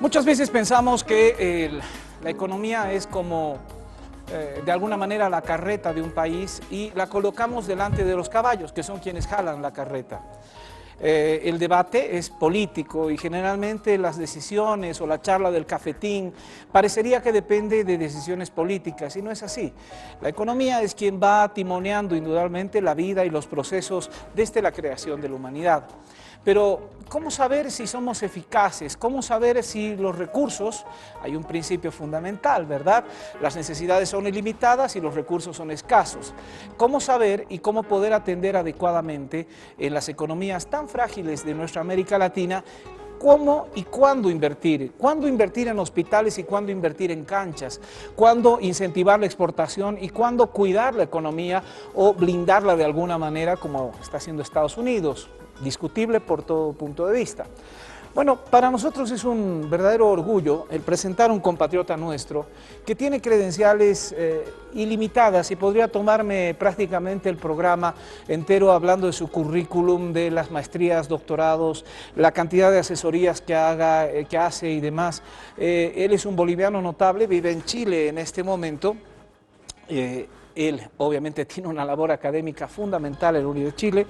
Muchas veces pensamos que la economía es como, de alguna manera, la carreta de un país y la colocamos delante de los caballos, que son quienes jalan la carreta. El debate es político y generalmente las decisiones o la charla del cafetín parecería que depende de decisiones políticas y no es así. La economía es quien va timoneando indudablemente la vida y los procesos desde la creación de la humanidad. Pero, ¿cómo saber si somos eficaces? ¿Cómo saber si los recursos, hay un principio fundamental, ¿verdad? Las necesidades son ilimitadas y los recursos son escasos. ¿Cómo saber y cómo poder atender adecuadamente en las economías tan frágiles de nuestra América Latina? ¿Cómo y cuándo invertir? ¿Cuándo invertir en hospitales y cuándo invertir en canchas? ¿Cuándo incentivar la exportación y cuándo cuidar la economía o blindarla de alguna manera como está haciendo Estados Unidos? Discutible por todo punto de vista. Bueno, para nosotros es un verdadero orgullo el presentar a un compatriota nuestro que tiene credenciales ilimitadas y podría tomarme prácticamente el programa entero hablando de su currículum, de las maestrías, doctorados, la cantidad de asesorías que hace y demás. Él es un boliviano notable, vive en Chile en este momento. Él obviamente tiene una labor académica fundamental en la Universidad de Chile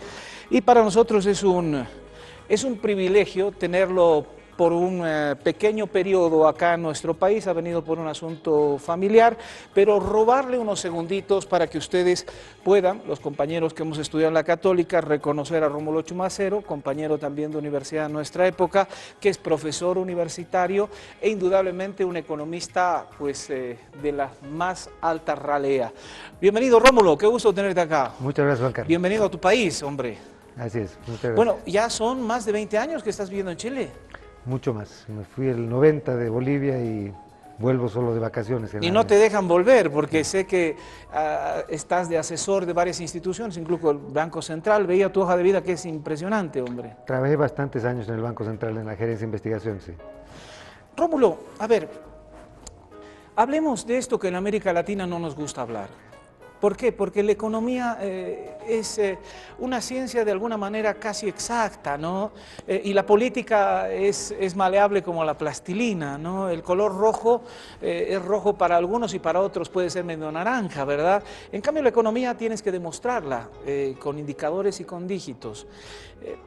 y para nosotros es un privilegio tenerlo por un pequeño periodo acá en nuestro país. Ha venido por un asunto familiar, pero robarle unos segunditos para que ustedes puedan, los compañeros que hemos estudiado en la Católica, reconocer a Rómulo Chumacero, compañero también de universidad en nuestra época, que es profesor universitario e indudablemente un economista pues, de la más alta ralea. Bienvenido, Rómulo, qué gusto tenerte acá. Muchas gracias, Juan Carlos. Bienvenido a tu país, hombre. Así es, muchas gracias. Bueno, ya son más de 20 años que estás viviendo en Chile. Mucho más. Me fui el 90 de Bolivia y vuelvo solo de vacaciones. Y no te dejan volver porque sé que estás de asesor de varias instituciones, incluso el Banco Central. Veía tu hoja de vida que es impresionante, hombre. Trabajé bastantes años en el Banco Central, en la gerencia de investigación, sí. Rómulo, a ver, hablemos de esto que en América Latina no nos gusta hablar. ¿Por qué? Porque la economía es una ciencia de alguna manera casi exacta, ¿no? Y la política es maleable como la plastilina, ¿no? El color rojo es rojo para algunos y para otros puede ser medio naranja, ¿verdad? En cambio la economía tienes que demostrarla con indicadores y con dígitos.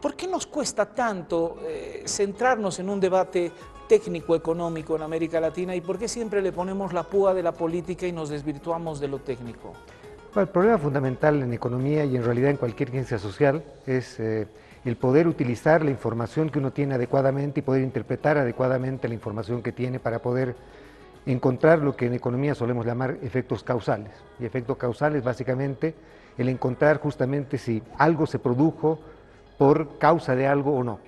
¿Por qué nos cuesta tanto centrarnos en un debate técnico económico en América Latina y por qué siempre le ponemos la púa de la política y nos desvirtuamos de lo técnico? Bueno, el problema fundamental en economía y en realidad en cualquier ciencia social es el poder utilizar la información que uno tiene adecuadamente y poder interpretar adecuadamente la información que tiene para poder encontrar lo que en economía solemos llamar efectos causales. Y efectos causales básicamente el encontrar justamente si algo se produjo por causa de algo o no.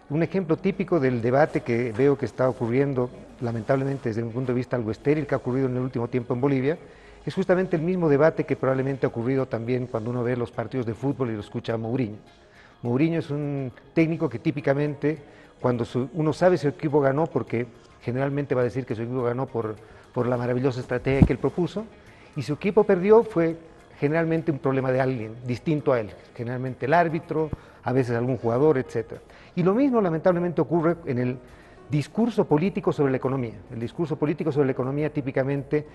Un ejemplo típico del debate que veo que está ocurriendo, lamentablemente desde mi punto de vista algo estéril, que ha ocurrido en el último tiempo en Bolivia, es justamente el mismo debate que probablemente ha ocurrido también cuando uno ve los partidos de fútbol y lo escucha a Mourinho. Mourinho es un técnico que típicamente, cuando uno sabe si su equipo ganó, porque generalmente va a decir que su equipo ganó por la maravillosa estrategia que él propuso, y su equipo perdió fue generalmente un problema de alguien distinto a él, generalmente el árbitro, a veces algún jugador, etc. Y lo mismo lamentablemente ocurre en el discurso político sobre la economía. El discurso político sobre la economía típicamente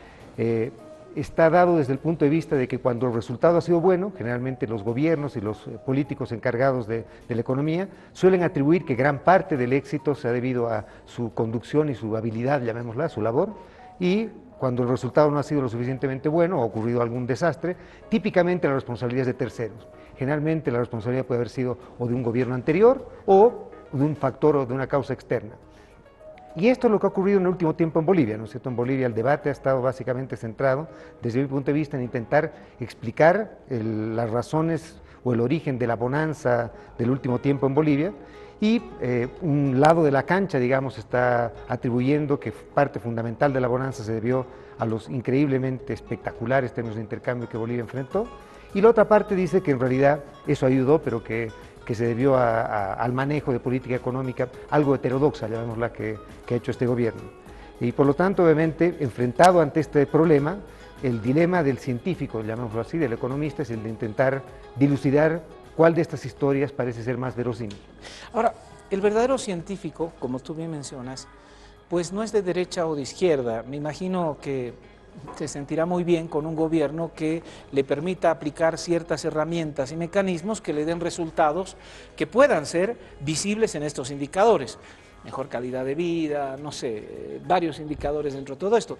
está dado desde el punto de vista de que cuando el resultado ha sido bueno, generalmente los gobiernos y los políticos encargados de la economía suelen atribuir que gran parte del éxito se ha debido a su conducción y su habilidad, llamémosla, su labor, y cuando el resultado no ha sido lo suficientemente bueno o ha ocurrido algún desastre, típicamente la responsabilidad es de terceros. Generalmente la responsabilidad puede haber sido o de un gobierno anterior o de un factor o de una causa externa. Y esto es lo que ha ocurrido en el último tiempo en Bolivia, ¿no es cierto? En Bolivia el debate ha estado básicamente centrado, desde mi punto de vista, en intentar explicar las razones o el origen de la bonanza del último tiempo en Bolivia, y un lado de la cancha, digamos, está atribuyendo que parte fundamental de la bonanza se debió a los increíblemente espectaculares términos de intercambio que Bolivia enfrentó, y la otra parte dice que en realidad eso ayudó, pero que se debió al manejo de política económica, algo heterodoxa, llamémosla, que ha hecho este gobierno. Y por lo tanto, obviamente, enfrentado ante este problema, el dilema del científico, llamémoslo así, del economista, es el de intentar dilucidar cuál de estas historias parece ser más verosímil. Ahora, el verdadero científico, como tú bien mencionas, pues no es de derecha o de izquierda. Me imagino que se sentirá muy bien con un gobierno que le permita aplicar ciertas herramientas y mecanismos que le den resultados que puedan ser visibles en estos indicadores. Mejor calidad de vida, no sé, varios indicadores dentro de todo esto.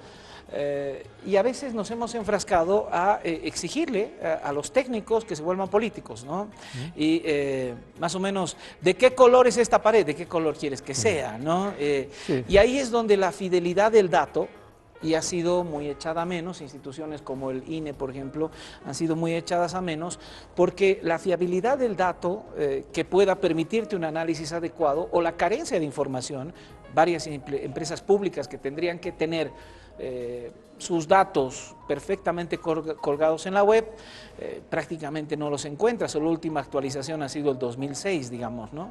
Y a veces nos hemos enfrascado a exigirle a los técnicos que se vuelvan políticos, ¿no? Y más o menos, ¿de qué color es esta pared? ¿De qué color quieres que sea? ¿No? Sí. Y ahí es donde la fidelidad del dato, y ha sido muy echada a menos, instituciones como el INE, por ejemplo, han sido muy echadas a menos, porque la fiabilidad del dato que pueda permitirte un análisis adecuado o la carencia de información, varias empresas públicas que tendrían que tener sus datos perfectamente colgados en la web, prácticamente no los encuentras, la última actualización ha sido el 2006, digamos, ¿no?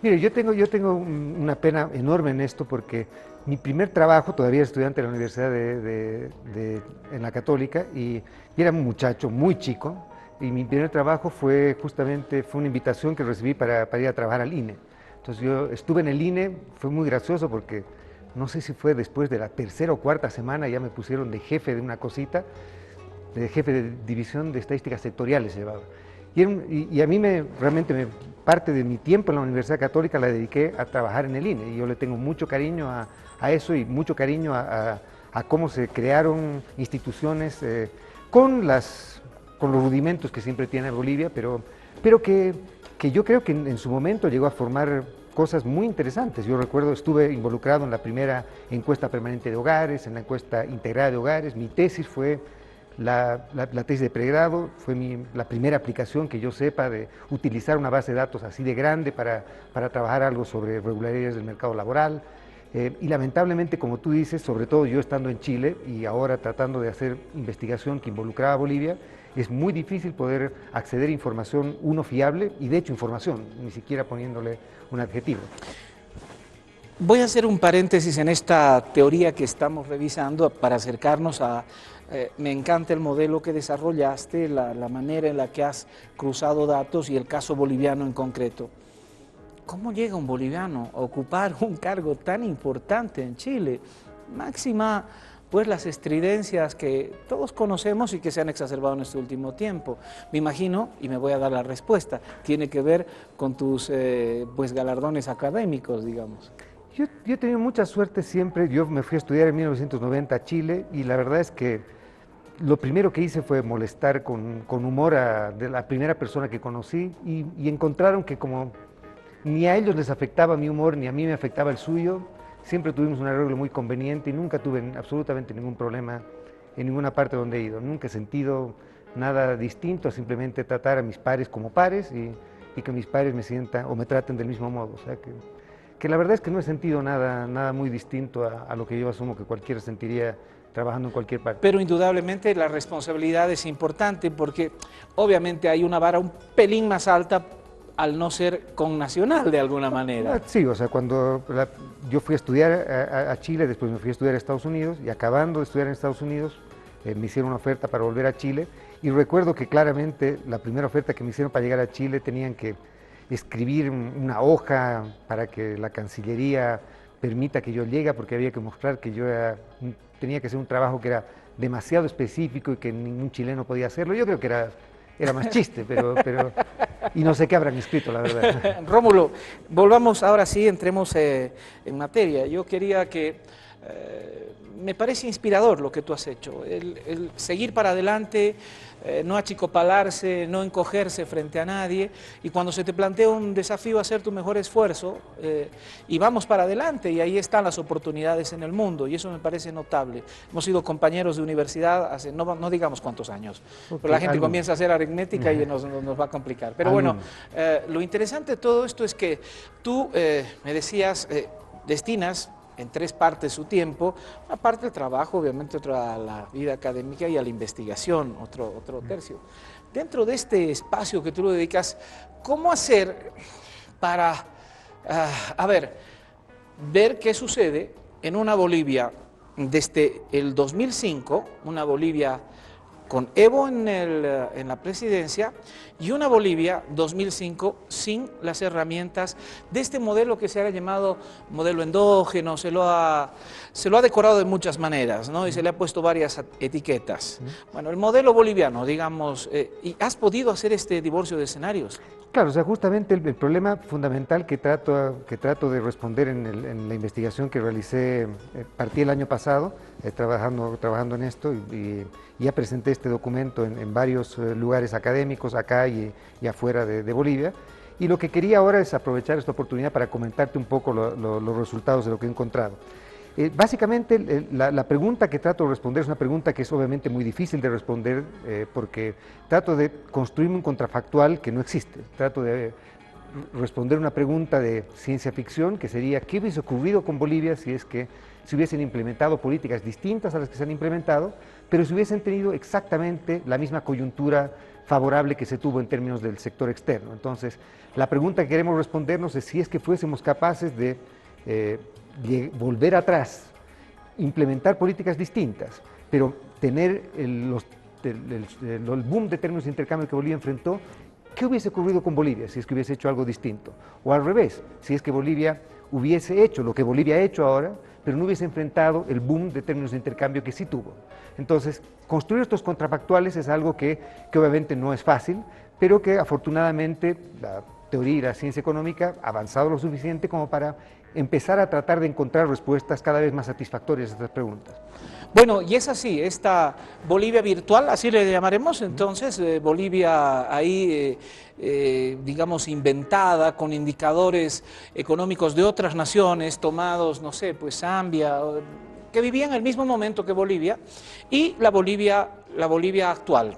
Mire, yo tengo una pena enorme en esto porque mi primer trabajo, todavía estudiante de la Universidad en la Católica, y era un muchacho muy chico, y mi primer trabajo fue justamente una invitación que recibí para ir a trabajar al INE. Entonces yo estuve en el INE, fue muy gracioso porque no sé si fue después de la tercera o cuarta semana, ya me pusieron de jefe de una cosita, de jefe de división de estadísticas sectoriales llevaba. Y a mí realmente parte de mi tiempo en la Universidad Católica la dediqué a trabajar en el INE, y yo le tengo mucho cariño a eso y mucho cariño a cómo se crearon instituciones con los rudimentos que siempre tiene Bolivia, pero que yo creo que en su momento llegó a formar cosas muy interesantes. Yo recuerdo, estuve involucrado en la primera encuesta permanente de hogares, en la encuesta integrada de hogares. Mi tesis fue la tesis de pregrado, fue la primera aplicación que yo sepa de utilizar una base de datos así de grande para trabajar algo sobre regularidades del mercado laboral. Y lamentablemente, como tú dices, sobre todo yo estando en Chile y ahora tratando de hacer investigación que involucraba a Bolivia, es muy difícil poder acceder a información, fiable, y de hecho información, ni siquiera poniéndole un adjetivo. Voy a hacer un paréntesis en esta teoría que estamos revisando para acercarnos a... me encanta el modelo que desarrollaste, la manera en la que has cruzado datos y el caso boliviano en concreto. ¿Cómo llega un boliviano a ocupar un cargo tan importante en Chile? Máxima, pues las estridencias que todos conocemos y que se han exacerbado en este último tiempo. Me imagino, y me voy a dar la respuesta, tiene que ver con tus pues galardones académicos, digamos. Yo he tenido mucha suerte siempre. Yo me fui a estudiar en 1990 a Chile, y la verdad es que lo primero que hice fue molestar con humor de la primera persona que conocí, y encontraron que como ni a ellos les afectaba mi humor, ni a mí me afectaba el suyo, siempre tuvimos un arreglo muy conveniente y nunca tuve absolutamente ningún problema en ninguna parte donde he ido. Nunca he sentido nada distinto a simplemente tratar a mis pares como pares, y que mis pares me sientan o me traten del mismo modo. O sea que la verdad es que no he sentido nada muy distinto a lo que yo asumo que cualquiera sentiría trabajando en cualquier parte. Pero indudablemente la responsabilidad es importante porque obviamente hay una vara un pelín más alta al no ser connacional de alguna manera. Sí, o sea, cuando yo fui a estudiar a Chile, después me fui a estudiar a Estados Unidos, y acabando de estudiar en Estados Unidos, me hicieron una oferta para volver a Chile, y recuerdo que claramente la primera oferta que me hicieron para llegar a Chile tenían que escribir una hoja para que la Cancillería permita que yo llegue, porque había que mostrar que tenía que hacer un trabajo que era demasiado específico y que ningún chileno podía hacerlo. Yo creo que era más chiste, pero y no sé qué habrán escrito, la verdad. Rómulo, volvamos ahora sí, entremos en materia. Yo quería que, me parece inspirador lo que tú has hecho, el seguir para adelante, no achicopalarse, no encogerse frente a nadie, y cuando se te plantea un desafío, hacer tu mejor esfuerzo, y vamos para adelante, y ahí están las oportunidades en el mundo, y eso me parece notable. Hemos sido compañeros de universidad hace, no digamos cuántos años, pero la gente comienza a hacer aritmética y nos va a complicar. Pero bueno, lo interesante de todo esto es que tú, me decías, destinas en 3 partes su tiempo, una parte del trabajo, obviamente otra a la vida académica y a la investigación, otro tercio. Dentro de este espacio que tú lo dedicas, ¿cómo hacer para, ver qué sucede en una Bolivia desde el 2005, una Bolivia con Evo en la presidencia, y una Bolivia 2005 sin las herramientas de este modelo que se ha llamado modelo endógeno, se lo ha decorado de muchas maneras, ¿no? Y se le ha puesto varias etiquetas. Bueno, el modelo boliviano, digamos, ¿y has podido hacer este divorcio de escenarios? Claro, o sea, justamente el problema fundamental que trato de responder en la investigación que realicé, partí el año pasado, trabajando en esto, y ya presenté este documento en varios lugares académicos, acá y afuera de Bolivia, y lo que quería ahora es aprovechar esta oportunidad para comentarte un poco los resultados de lo que he encontrado. Básicamente, la pregunta que trato de responder es una pregunta que es obviamente muy difícil de responder porque trato de construirme un contrafactual que no existe. Trato de responder una pregunta de ciencia ficción que sería ¿qué hubiese ocurrido con Bolivia si se hubiesen implementado políticas distintas a las que se han implementado, pero si hubiesen tenido exactamente la misma coyuntura favorable que se tuvo en términos del sector externo? Entonces, la pregunta que queremos respondernos es si es que fuésemos capaces de volver atrás, implementar políticas distintas, pero tener el boom de términos de intercambio que Bolivia enfrentó, ¿qué hubiese ocurrido con Bolivia si es que hubiese hecho algo distinto? O al revés, si es que Bolivia hubiese hecho lo que Bolivia ha hecho ahora, pero no hubiese enfrentado el boom de términos de intercambio que sí tuvo. Entonces, construir estos contrafactuales es algo que obviamente no es fácil, pero que afortunadamente la teoría y la ciencia económica ha avanzado lo suficiente como para empezar a tratar de encontrar respuestas cada vez más satisfactorias a estas preguntas. Bueno, y es así, esta Bolivia virtual, así le llamaremos entonces, Bolivia ahí, digamos, inventada con indicadores económicos de otras naciones, tomados, no sé, pues Zambia, que vivían en el mismo momento que Bolivia, y la Bolivia actual.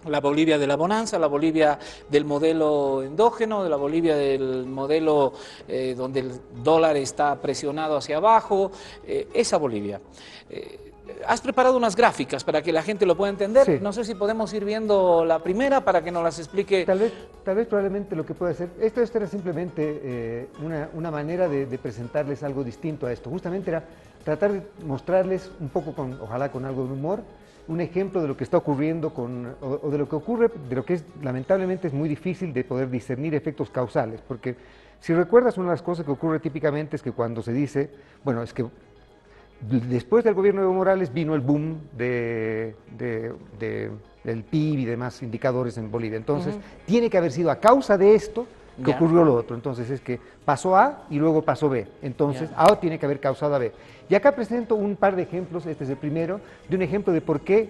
La Bolivia de la bonanza, la Bolivia del modelo endógeno, de la Bolivia del modelo donde el dólar está presionado hacia abajo, esa Bolivia. Has preparado unas gráficas para que la gente lo pueda entender. Sí. No sé si podemos ir viendo la primera para que nos las explique. Tal vez probablemente lo que puede hacer, esto era simplemente una manera de presentarles algo distinto a esto. Justamente era tratar de mostrarles un poco, ojalá con algo de humor, un ejemplo de lo que está ocurriendo o de lo que ocurre, de lo que lamentablemente es muy difícil de poder discernir efectos causales, porque si recuerdas, una de las cosas que ocurre típicamente es que cuando se dice, bueno, es que después del gobierno de Evo Morales vino el boom del PIB y demás indicadores en Bolivia, entonces tiene que haber sido a causa de esto que ocurrió lo otro. Entonces es que pasó A y luego pasó B, entonces A tiene que haber causado a B. Y acá presento un par de ejemplos, este es el primero, de un ejemplo de por qué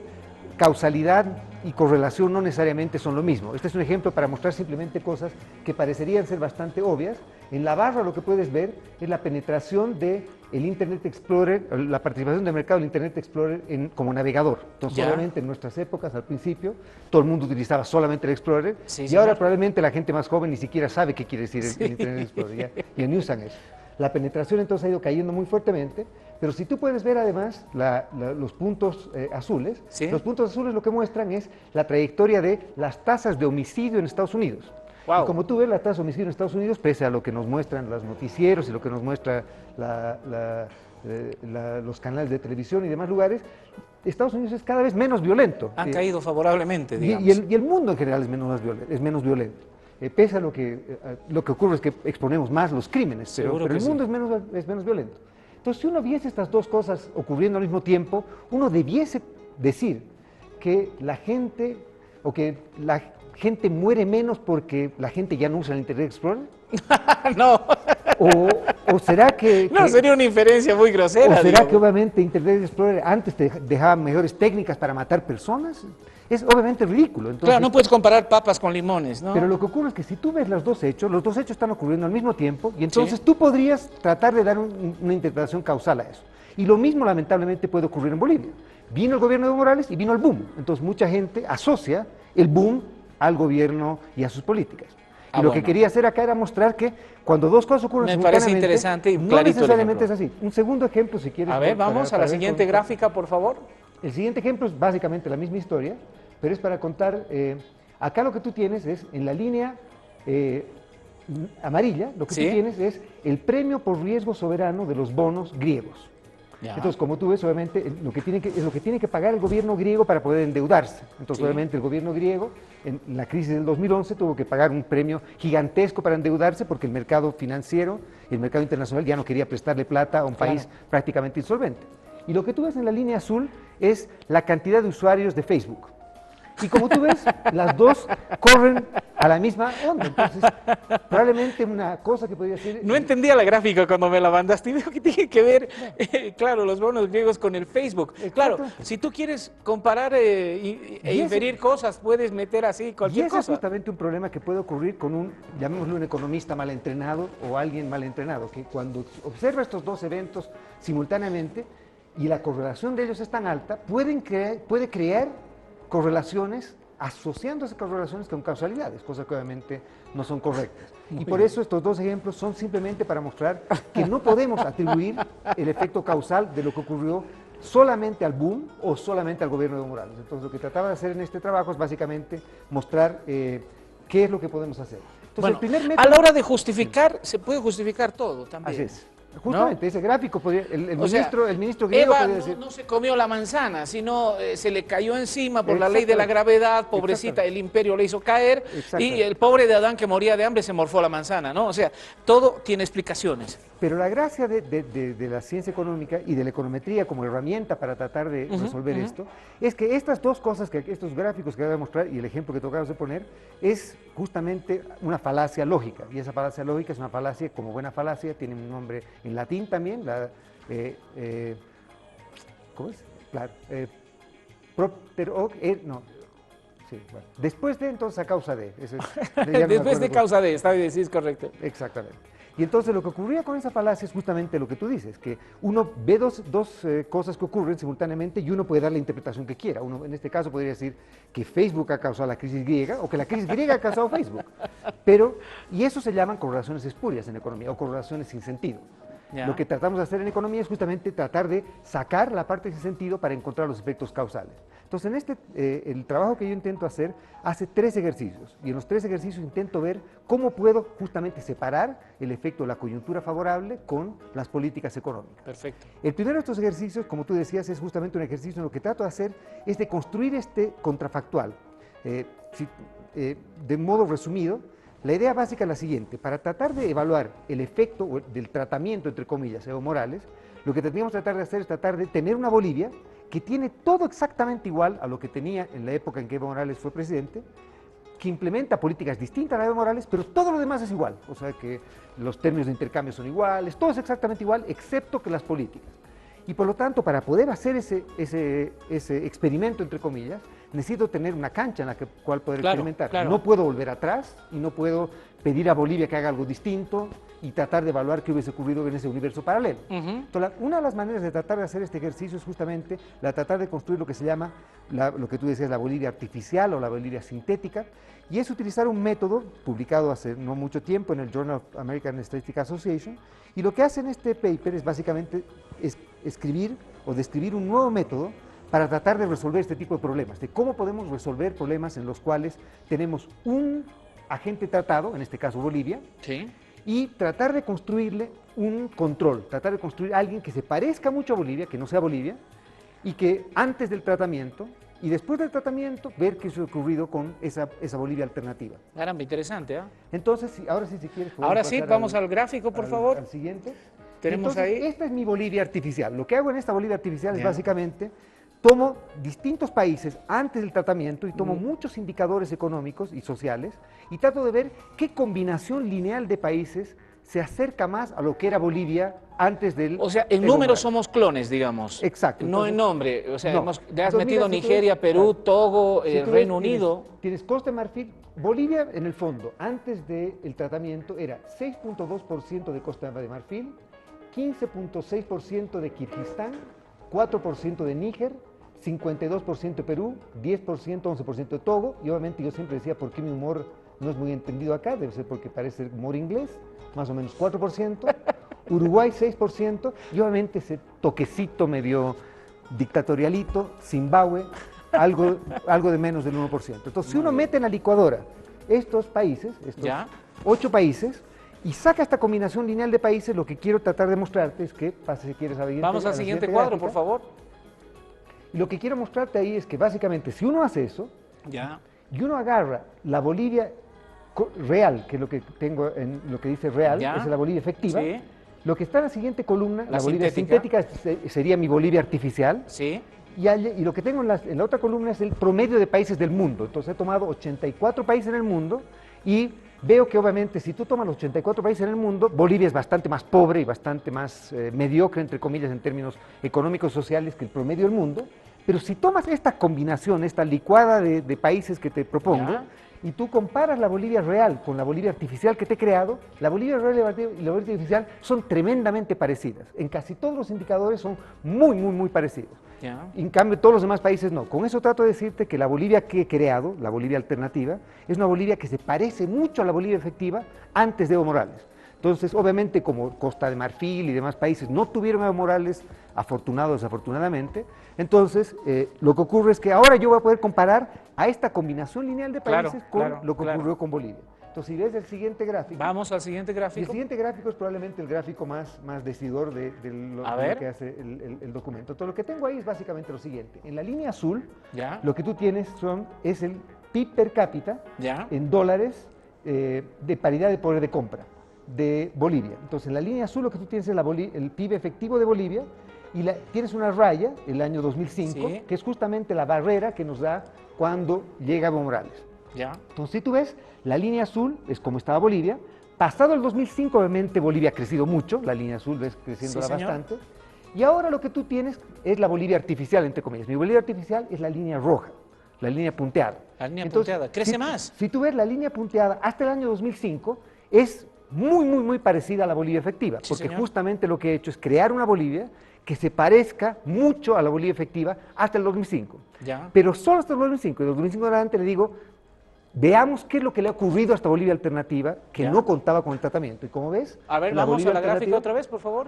causalidad y correlación no necesariamente son lo mismo. Este es un ejemplo para mostrar simplemente cosas que parecerían ser bastante obvias. En la barra lo que puedes ver es la penetración del Internet Explorer, la participación del mercado del Internet Explorer como navegador. Entonces, obviamente, en nuestras épocas, al principio, todo el mundo utilizaba solamente el Explorer, y ahora probablemente la gente más joven ni siquiera sabe qué quiere decir el Internet Explorer, ya ni usan eso. La penetración entonces ha ido cayendo muy fuertemente, pero si tú puedes ver además los puntos azules, los puntos azules lo que muestran es la trayectoria de las tasas de homicidio en Estados Unidos. Y como tú ves, la tasa de homicidio en Estados Unidos, pese a lo que nos muestran los noticieros y lo que nos muestra los canales de televisión y demás lugares, Estados Unidos es cada vez menos violento. Han caído favorablemente, digamos. Y el mundo en general es menos violento. Pese a lo que ocurre es que exponemos más los crímenes, pero el mundo es menos violento. Entonces, si uno viese estas dos cosas ocurriendo al mismo tiempo, uno debiese decir que la gente muere menos porque la gente ya no usa el Internet Explorer. No. O será que... No, sería una inferencia muy grosera. ¿O será que obviamente Internet Explorer antes te dejaba mejores técnicas para matar personas? Es obviamente ridículo. Entonces, claro, no puedes comparar papas con limones, ¿no? Pero lo que ocurre es que si tú ves los dos hechos están ocurriendo al mismo tiempo, y entonces tú podrías tratar de dar una interpretación causal a eso. Y lo mismo lamentablemente puede ocurrir en Bolivia. Vino el gobierno de Evo Morales y vino el boom. Entonces mucha gente asocia el boom al gobierno y a sus políticas. Y lo que quería hacer acá era mostrar que cuando dos cosas ocurren simultáneamente, parece interesante y no clarito necesariamente es así. Un segundo ejemplo, si quieres. A ver, vamos a la siguiente gráfica, por favor. El siguiente ejemplo es básicamente la misma historia, pero es para contar, acá lo que tú tienes es, en la línea amarilla, lo que tú tienes es el premio por riesgo soberano de los bonos griegos. Ya. Entonces, como tú ves, obviamente, es lo que tiene que pagar el gobierno griego para poder endeudarse. Entonces, Sí. obviamente, el gobierno griego, en la crisis del 2011, tuvo que pagar un premio gigantesco para endeudarse porque el mercado financiero y el mercado internacional ya no quería prestarle plata a un país prácticamente insolvente. Y lo que tú ves en la línea azul es la cantidad de usuarios de Facebook. Y como tú ves, las dos corren a la misma onda. Entonces, probablemente una cosa que podría ser... No entendía la gráfica cuando me la mandaste y veo que tiene que ver, claro, los bonos griegos con el Facebook. Claro, Exacto. si tú quieres comparar e Y inferir cosas, puedes meter así Y cualquier ese es cosa. justamente un problema que puede ocurrir con un, llamémoslo un economista mal entrenado o alguien mal entrenado, que cuando observa estos dos eventos simultáneamente y la correlación de ellos es tan alta, puede crear correlaciones, asociando esas correlaciones con causalidades, cosas que obviamente no son correctas. Y por eso estos dos ejemplos son simplemente para mostrar que no podemos atribuir el efecto causal de lo que ocurrió solamente al boom o solamente al gobierno de Evo Morales. Entonces, lo que trataba de hacer en este trabajo es básicamente mostrar qué es lo que podemos hacer. Entonces, Bueno, el primer método... a la hora de justificar, se puede justificar todo también. Así es. Justamente, ese gráfico, podría, el ministro griego Eva podría decir... no se comió la manzana, sino se le cayó encima por la ley Exactamente. de la gravedad, pobrecita, el imperio le hizo caer, y Exactamente. el pobre de Adán que moría de hambre se morfó la manzana, ¿no? O sea, todo tiene explicaciones. Pero la gracia de la ciencia económica y de la econometría como herramienta para tratar de resolver esto, es que estas dos cosas, estos gráficos que voy a mostrar y el ejemplo que tocamos de poner, es justamente una falacia lógica. Y esa falacia lógica es una falacia, como buena falacia, tiene un nombre en latín también, ¿cómo es? Claro, propter hoc, no. Sí, bueno. Después de, entonces, a causa de. Eso es, ya no me Después acuerdo de causa de, está bien, sí, es correcto. Exactamente. Y entonces lo que ocurría con esa falacia es justamente lo que tú dices, que uno ve dos cosas que ocurren simultáneamente y uno puede dar la interpretación que quiera. Uno en este caso podría decir que Facebook ha causado la crisis griega o que la crisis griega ha causado Facebook. Y eso se llaman correlaciones espurias en economía o correlaciones sin sentido. Ya. Lo que tratamos de hacer en economía es justamente tratar de sacar la parte sin sentido para encontrar los efectos causales. Entonces, el trabajo que yo intento hacer hace 3 ejercicios, y en los 3 ejercicios intento ver cómo puedo justamente separar el efecto de la coyuntura favorable con las políticas económicas. Perfecto. El primero de estos ejercicios, como tú decías, es justamente un ejercicio en lo que trato de hacer es de construir este contrafactual. De modo resumido, la idea básica es la siguiente: para tratar de evaluar el efecto del tratamiento, entre comillas, Evo Morales, lo que tendríamos que tratar de hacer es tratar de tener una Bolivia que tiene todo exactamente igual a lo que tenía en la época en que Evo Morales fue presidente, que implementa políticas distintas a la de Evo Morales, pero todo lo demás es igual. O sea que los términos de intercambio son iguales, todo es exactamente igual, excepto que las políticas. Y por lo tanto, para poder hacer ese experimento, entre comillas, necesito tener una cancha en la cual poder experimentar. Claro. No puedo volver atrás y no puedo pedir a Bolivia que haga algo distinto y tratar de evaluar qué hubiese ocurrido en ese universo paralelo. Entonces, una de las maneras de tratar de hacer este ejercicio es justamente la tratar de construir lo que se llama, lo que tú decías, la Bolivia artificial o la Bolivia sintética, y es utilizar un método publicado hace no mucho tiempo en el Journal of American Statistical Association, y lo que hace en este paper es básicamente escribir o describir un nuevo método para tratar de resolver este tipo de problemas, de cómo podemos resolver problemas en los cuales tenemos un agente tratado, en este caso Bolivia, Sí. y tratar de construirle un control, tratar de construir a alguien que se parezca mucho a Bolivia, que no sea Bolivia, y que antes del tratamiento y después del tratamiento ver qué se ha ocurrido con esa Bolivia alternativa. Caramba, interesante, ¿ah? Entonces, ahora sí, si quieres... podemos Ahora sí, pasar vamos al gráfico, por favor. Al siguiente. Tenemos Entonces, ahí... esta es mi Bolivia artificial. Lo que hago en esta Bolivia artificial es Ya. básicamente, tomo distintos países antes del tratamiento y tomo muchos indicadores económicos y sociales y trato de ver qué combinación lineal de países se acerca más a lo que era Bolivia antes del... O sea, en Evo números Morales. somos clones, digamos. Exacto. No Entonces, en nombre. O sea, no. le has Entonces, metido mira, si tú Nigeria, ves, Perú, claro. Togo, Si tú ves, Reino Unido. Tienes Costa de Marfil. Bolivia, en el fondo, antes del tratamiento, era 6.2% de Costa de Marfil, 15.6% de Kirguistán, 4% de Níger, 52% de Perú, 10%, 11% de Togo, y obviamente yo siempre decía, ¿por qué mi humor no es muy entendido acá? Debe ser porque parece humor inglés, más o menos 4%, Uruguay 6%, y obviamente ese toquecito medio dictatorialito, Zimbabue, algo de menos del 1%. Entonces, si uno mete en la licuadora estos países, estos Ya. 8 países, y saca esta combinación lineal de países, lo que quiero tratar de mostrarte es que, pasa si quieres Vamos al siguiente cuadro, gráfica, por favor. y lo que quiero mostrarte ahí es que básicamente si uno hace eso, Ya. y uno agarra la Bolivia real, que es lo que tengo en lo que dice real, Ya. es la Bolivia efectiva, Sí. lo que está en la siguiente columna, La la Bolivia sintética. sería mi Bolivia artificial, Sí. y lo que tengo en la otra columna es el promedio de países del mundo. Entonces he tomado 84 países en el mundo y veo que obviamente si tú tomas los 84 países en el mundo, Bolivia es bastante más pobre y bastante más mediocre, entre comillas, en términos económicos y sociales que el promedio del mundo. Pero si tomas esta combinación, esta licuada de países que te propongo, Ya. y tú comparas la Bolivia real con la Bolivia artificial que te he creado, la Bolivia real y la Bolivia artificial son tremendamente parecidas. En casi todos los indicadores son muy, muy, muy parecidos. Ya. En cambio, todos los demás países no. Con eso trato de decirte que la Bolivia que he creado, la Bolivia alternativa, es una Bolivia que se parece mucho a la Bolivia efectiva antes de Evo Morales. Entonces, obviamente, como Costa de Marfil y demás países no tuvieron a Evo Morales, afortunado o desafortunadamente, entonces lo que ocurre es que ahora yo voy a poder comparar a esta combinación lineal de Claro, países con claro, lo que claro. ocurrió con Bolivia. Entonces, si ves el siguiente gráfico, Vamos al siguiente y el gráfico. siguiente gráfico es probablemente el gráfico más decidor de A lo ver. que hace el documento. Entonces, lo que tengo ahí es básicamente lo siguiente. En la línea azul, Ya. lo que tú tienes es el PIB per cápita Ya. en dólares de paridad de poder de compra de Bolivia. Entonces, en la línea azul lo que tú tienes es el PIB efectivo de Bolivia y tienes una raya, el año 2005, Sí. que es justamente la barrera que nos da cuando llega Evo Morales. Ya. Entonces, si tú ves, la línea azul es como estaba Bolivia. Pasado el 2005, obviamente, Bolivia ha crecido mucho, la línea azul ves creciéndola Sí, señor. bastante. Y ahora lo que tú tienes es la Bolivia artificial, entre comillas. Mi Bolivia artificial es la línea roja, la línea punteada. La línea Entonces, punteada. Crece si- más. Si tú ves la línea punteada hasta el año 2005, es muy, muy, muy parecida a la Bolivia efectiva, Sí, porque señor. justamente lo que he hecho es crear una Bolivia que se parezca mucho a la Bolivia efectiva hasta el 2005. Ya. Pero solo hasta el 2005, y del 2005 en adelante le digo, veamos qué es lo que le ha ocurrido a esta Bolivia alternativa que Ya. no contaba con el tratamiento. Y como ves, A ver, la vamos Bolivia a la gráfica alternativa, otra vez, por favor.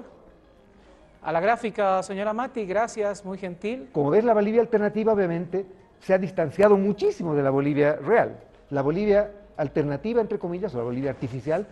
A la gráfica, señora Mati, gracias, muy gentil. como ves, la Bolivia alternativa obviamente se ha distanciado muchísimo de la Bolivia real. La Bolivia alternativa, entre comillas, o la Bolivia artificial,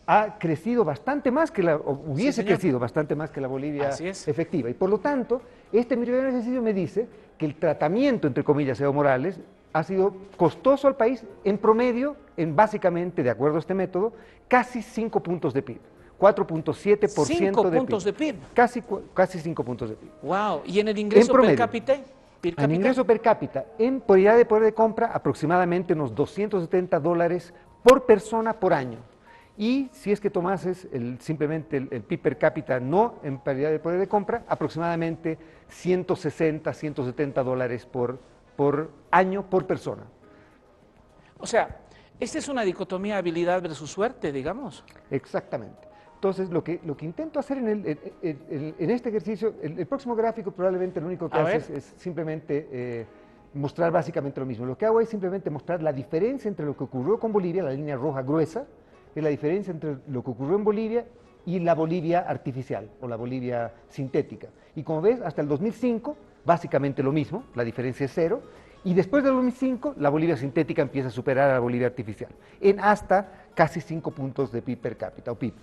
ha crecido bastante más que o hubiese señor. crecido bastante más que la Bolivia Así es. efectiva. Y por lo tanto, este mi primer ejercicio me dice que el tratamiento, entre comillas, Evo Morales, ha sido costoso al país en promedio, básicamente, de acuerdo a este método, casi 5 puntos de PIB. 4.7% 5 de puntos de PIB. Casi 5 puntos de PIB. Wow. ¿Y en el ingreso per promedio. cápita? Per En cápita. ingreso per cápita, en paridad de poder de compra, aproximadamente unos $270 por persona por año. Y si es que tomases simplemente el PIB per cápita no en paridad de poder de compra, aproximadamente $160, $170 por año por persona. O sea, esta es una dicotomía habilidad versus suerte, digamos. Exactamente. Entonces, lo que intento hacer en este ejercicio, el próximo gráfico probablemente lo único que A haces ver. es simplemente mostrar básicamente lo mismo. Lo que hago es simplemente mostrar la diferencia entre lo que ocurrió con Bolivia, la línea roja gruesa, es la diferencia entre lo que ocurrió en Bolivia y la Bolivia artificial o la Bolivia sintética. Y como ves, hasta el 2005, básicamente lo mismo, la diferencia es cero, y después del 2005, la Bolivia sintética empieza a superar a la Bolivia artificial, en hasta casi 5 puntos de PIB per cápita o PIB.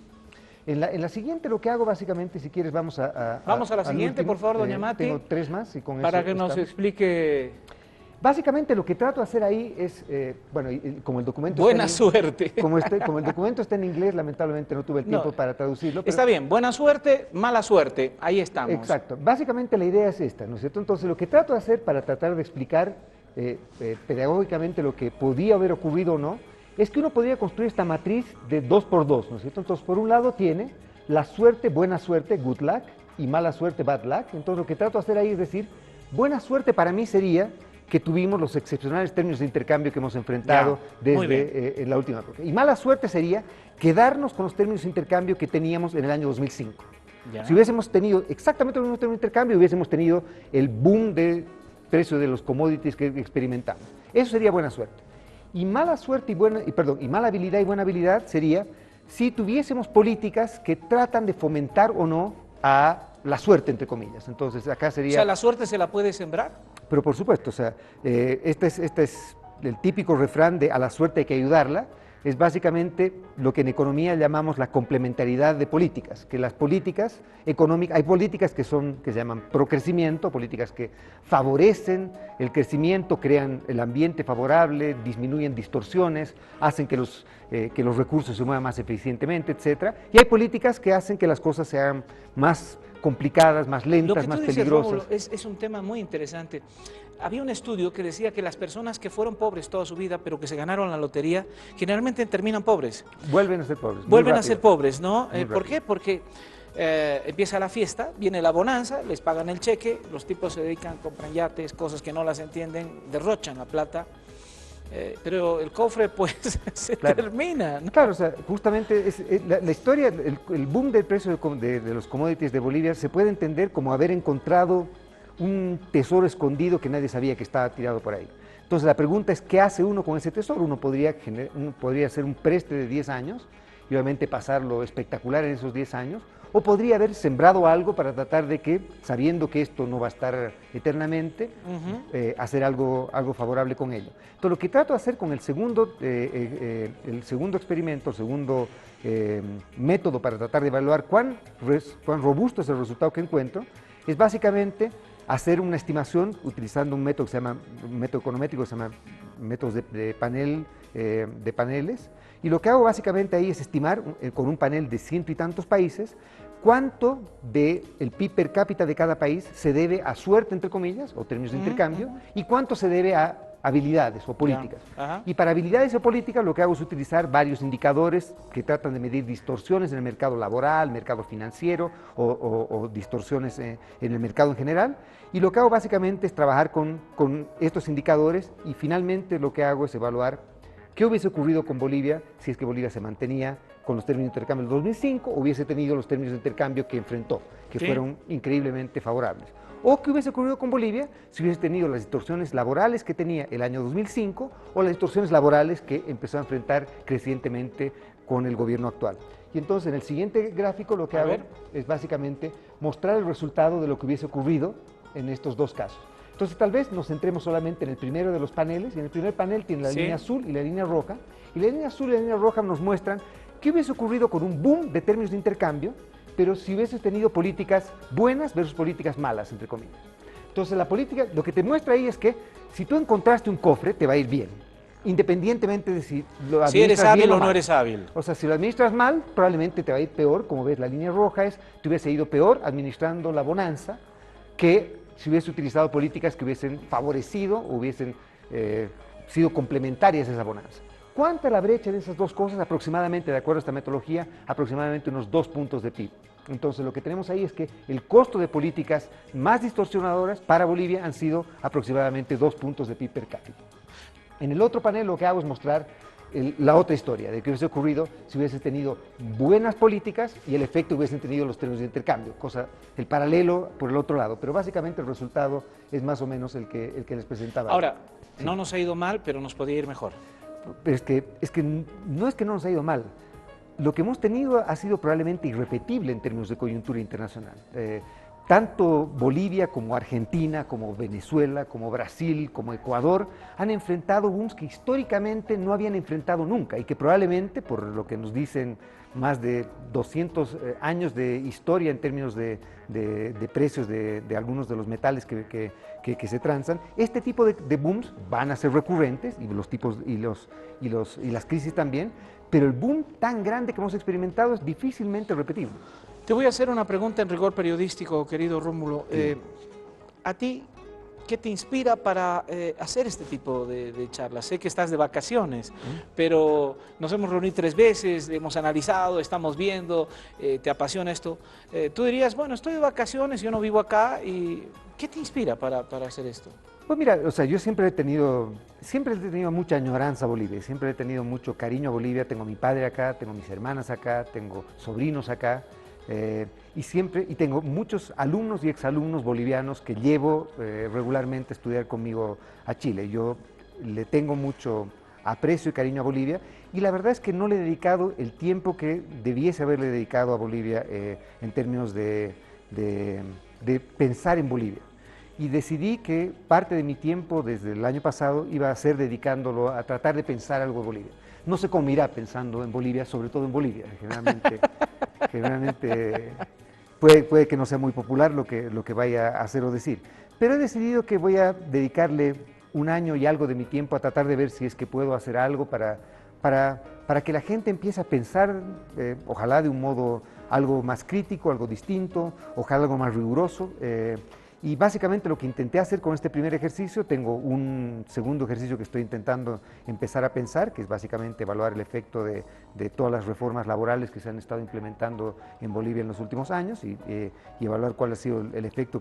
En la siguiente lo que hago básicamente, si quieres, vamos a Vamos a la al siguiente, último. por favor, doña Mati. Tengo 3 más y con Para eso que nos estamos. explique. Básicamente lo que trato de hacer ahí es, bueno, como el documento Buena está en, suerte. como el documento está en inglés, lamentablemente no tuve el tiempo No, para traducirlo. pero- Está bien, buena suerte, mala suerte. Ahí estamos. Exacto. Básicamente la idea es esta, ¿no es cierto? Entonces lo que trato de hacer para tratar de explicar pedagógicamente lo que podía haber ocurrido o no, es que uno podría construir esta matriz de 2 por 2, ¿no es cierto? Entonces por un lado tiene la suerte, buena suerte, good luck, y mala suerte, bad luck. Entonces lo que trato de hacer ahí es decir, buena suerte para mí sería que tuvimos los excepcionales términos de intercambio que hemos enfrentado Ya, muy bien. desde en la última época. Y mala suerte sería quedarnos con los términos de intercambio que teníamos en el año 2005. Ya. Si hubiésemos tenido exactamente los mismos términos de intercambio, hubiésemos tenido el boom de precio de los commodities que experimentamos. Eso sería buena suerte. Y mala suerte y mala habilidad y buena habilidad sería si tuviésemos políticas que tratan de fomentar o no a la suerte, entre comillas. Entonces acá O sería... sea, la suerte se la puede sembrar. Pero por supuesto, o sea, este es el típico refrán de a la suerte hay que ayudarla. es básicamente lo que en economía llamamos la complementariedad de políticas, que las políticas económicas, hay políticas que se llaman procrecimiento, políticas que favorecen el crecimiento, crean el ambiente favorable, disminuyen distorsiones, hacen que los recursos se muevan más eficientemente, etc. Y hay políticas que hacen que las cosas sean más complicadas, más lentas, más peligrosas. Rómulo, es un tema muy interesante. Había un estudio que decía que las personas que fueron pobres toda su vida, pero que se ganaron la lotería, generalmente terminan pobres. Vuelven a ser pobres. Vuelven a ser pobres, ¿no? ¿Por rápido. qué? Porque empieza la fiesta, viene la bonanza, les pagan el cheque, los tipos se dedican, compran yates, cosas que no las entienden, derrochan la plata. Pero el cofre pues se termina, ¿no? Claro, o sea, justamente la historia, el boom del precio de los commodities de Bolivia se puede entender como haber encontrado un tesoro escondido que nadie sabía que estaba tirado por ahí. Entonces la pregunta es, ¿qué hace uno con ese tesoro? Uno podría hacer un preste de 10 años y obviamente pasarlo espectacular en esos 10 años, o podría haber sembrado algo para tratar de que, sabiendo que esto no va a estar eternamente, hacer algo favorable con ello. Entonces, lo que trato de hacer con el segundo experimento, el segundo método para tratar de evaluar cuán robusto es el resultado que encuentro, es básicamente hacer una estimación utilizando un método que se llama, un método econométrico que se llama métodos de paneles, y lo que hago básicamente ahí es estimar con un panel de 100 y tantos países cuánto del PIB per cápita de cada país se debe a suerte, entre comillas, o términos de intercambio, y cuánto se debe a habilidades o políticas. Y para habilidades o políticas lo que hago es utilizar varios indicadores que tratan de medir distorsiones en el mercado laboral, mercado financiero o distorsiones en el mercado en general. Y lo que hago básicamente es trabajar con estos indicadores, y finalmente lo que hago es evaluar qué hubiese ocurrido con Bolivia si es que Bolivia se mantenía con los términos de intercambio del 2005 o hubiese tenido los términos de intercambio que enfrentó, que fueron increíblemente favorables. O qué hubiese ocurrido con Bolivia si hubiese tenido las distorsiones laborales que tenía el año 2005 o las distorsiones laborales que empezó a enfrentar crecientemente con el gobierno actual. Y entonces en el siguiente gráfico lo que hago es básicamente mostrar el resultado de lo que hubiese ocurrido en estos dos casos. Entonces tal vez nos centremos solamente en el primero de los paneles, y en el primer panel tiene la línea azul y la línea roja, y la línea azul y la línea roja nos muestran qué hubiese ocurrido con un boom de términos de intercambio, pero si hubiese tenido políticas buenas versus políticas malas, entre comillas. Entonces la política, lo que te muestra ahí es que si tú encontraste un cofre, te va a ir bien, independientemente de si lo administras bien o mal. Si eres hábil o no eres hábil. O sea, si lo administras mal, probablemente te va a ir peor. Como ves, la línea roja es, te hubiese ido peor administrando la bonanza que si hubiese utilizado políticas que hubiesen favorecido o hubiesen sido complementarias a esa bonanza. ¿Cuánta la brecha de esas dos cosas? Aproximadamente, de acuerdo a esta metodología, aproximadamente unos 2 puntos de PIB. Entonces lo que tenemos ahí es que el costo de políticas más distorsionadoras para Bolivia han sido aproximadamente 2 puntos de PIB per cápita. En el otro panel lo que hago es mostrar la otra historia, de qué hubiese ocurrido si hubiese tenido buenas políticas y el efecto hubiesen tenido los términos de intercambio, el paralelo por el otro lado, pero básicamente el resultado es más o menos el que les presentaba. Ahora, no nos ha ido mal, pero nos podía ir mejor. Pero es que no nos ha ido mal. Lo que hemos tenido ha sido probablemente irrepetible en términos de coyuntura internacional. Tanto Bolivia como Argentina, como Venezuela, como Brasil, como Ecuador han enfrentado booms que históricamente no habían enfrentado nunca y que probablemente, por lo que nos dicen más de 200 años de historia en términos de precios de algunos de los metales que se transan, este tipo de booms van a ser recurrentes y las crisis también, pero el boom tan grande que hemos experimentado es difícilmente repetible. Te voy a hacer una pregunta en rigor periodístico, querido Rómulo. ¿A ti qué te inspira para hacer este tipo de charlas? Sé que estás de vacaciones, pero nos hemos reunido 3 veces, hemos analizado, estamos viendo, te apasiona esto. Tú dirías, bueno, estoy de vacaciones, yo no vivo acá, y ¿qué te inspira para hacer esto? Pues mira, o sea, yo siempre he tenido mucha añoranza a Bolivia, siempre he tenido mucho cariño a Bolivia. Tengo a mi padre acá, tengo a mis hermanas acá, tengo sobrinos acá. Y tengo muchos alumnos y exalumnos bolivianos que llevo regularmente a estudiar conmigo a Chile. Yo le tengo mucho aprecio y cariño a Bolivia, y la verdad es que no le he dedicado el tiempo que debiese haberle dedicado a Bolivia en términos de pensar en Bolivia. Y decidí que parte de mi tiempo desde el año pasado iba a ser dedicándolo a tratar de pensar algo de Bolivia. no sé cómo me irá pensando en Bolivia, sobre todo en Bolivia. Generalmente puede que no sea muy popular lo que vaya a hacer o decir. Pero he decidido que voy a dedicarle un año y algo de mi tiempo a tratar de ver si es que puedo hacer algo para que la gente empiece a pensar, ojalá de un modo algo más crítico, algo distinto, ojalá algo más riguroso. Y básicamente lo que intenté hacer con este primer ejercicio, tengo un segundo ejercicio que estoy intentando empezar a pensar, que es básicamente evaluar el efecto de todas las reformas laborales que se han estado implementando en Bolivia en los últimos años y evaluar cuál ha sido el efecto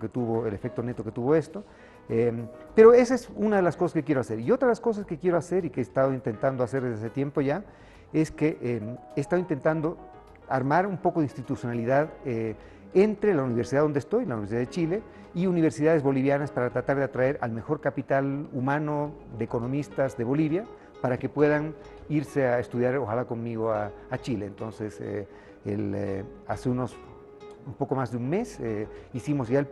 neto que tuvo esto. Pero esa es una de las cosas que quiero hacer. Y otra de las cosas que quiero hacer y que he estado intentando hacer desde hace tiempo ya, es que he estado intentando armar un poco de institucionalidad entre la universidad donde estoy, la Universidad de Chile, y universidades bolivianas para tratar de atraer al mejor capital humano de economistas de Bolivia para que puedan irse a estudiar, ojalá conmigo, a Chile. Entonces, hace un poco más de un mes, hicimos ya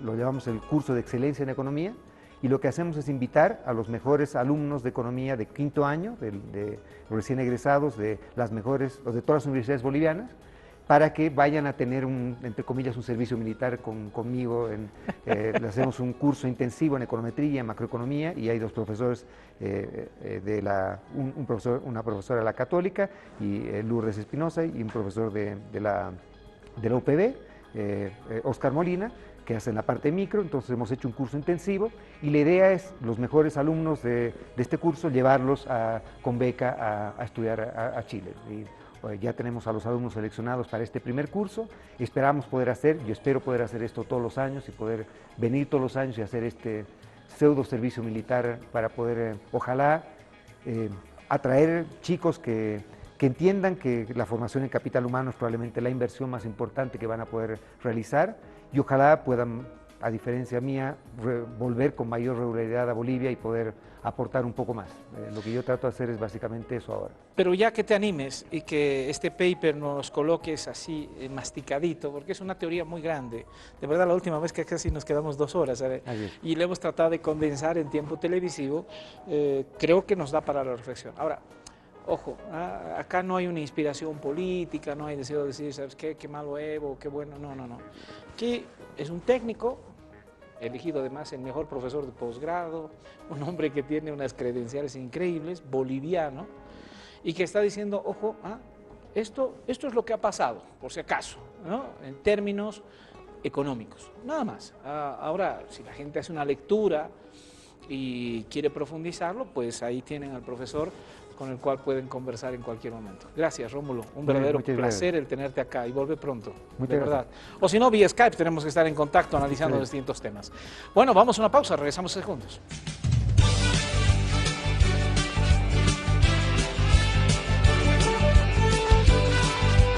lo llamamos el curso de excelencia en economía, y lo que hacemos es invitar a los mejores alumnos de economía de quinto año, de recién egresados de las mejores, o de todas las universidades bolivianas, para que vayan a tener, entre comillas, un servicio militar conmigo. Le hacemos un curso intensivo en econometría, en macroeconomía, y hay dos profesores, una profesora de la Católica, y Lourdes Espinosa, y un profesor de la UPB, Oscar Molina, que hacen la parte micro. Entonces hemos hecho un curso intensivo y la idea es los mejores alumnos de este curso llevarlos con beca a estudiar a Chile. Ya tenemos a los alumnos seleccionados para este primer curso. Yo espero poder hacer esto todos los años y poder venir todos los años y hacer este pseudo servicio militar para poder, ojalá, atraer chicos que entiendan que la formación en capital humano es probablemente la inversión más importante que van a poder realizar, y ojalá puedan, a diferencia mía, volver con mayor regularidad a Bolivia y poder aportar un poco más. Lo que yo trato de hacer es básicamente eso ahora. Pero ya que te animes y que este paper nos coloques así masticadito, porque es una teoría muy grande. De verdad, la última vez que casi nos quedamos 2 horas, ¿sabes? Y le hemos tratado de condensar en tiempo televisivo, creo que nos da para la reflexión. Ahora, ojo, acá no hay una inspiración política, no hay deseo de decir, ¿sabes qué? Qué malo Evo, qué bueno, no. Aquí es un técnico, elegido además el mejor profesor de posgrado, un hombre que tiene unas credenciales increíbles, boliviano, y que está diciendo, ojo, esto es lo que ha pasado, por si acaso, ¿no? En términos económicos, nada más. Ahora, si la gente hace una lectura y quiere profundizarlo, pues ahí tienen al profesor con el cual pueden conversar en cualquier momento. Gracias, Rómulo. Un verdadero placer el tenerte acá y vuelve pronto. De verdad. O si no, vía Skype tenemos que estar en contacto analizando distintos temas. Bueno, vamos a una pausa, regresamos en segundos.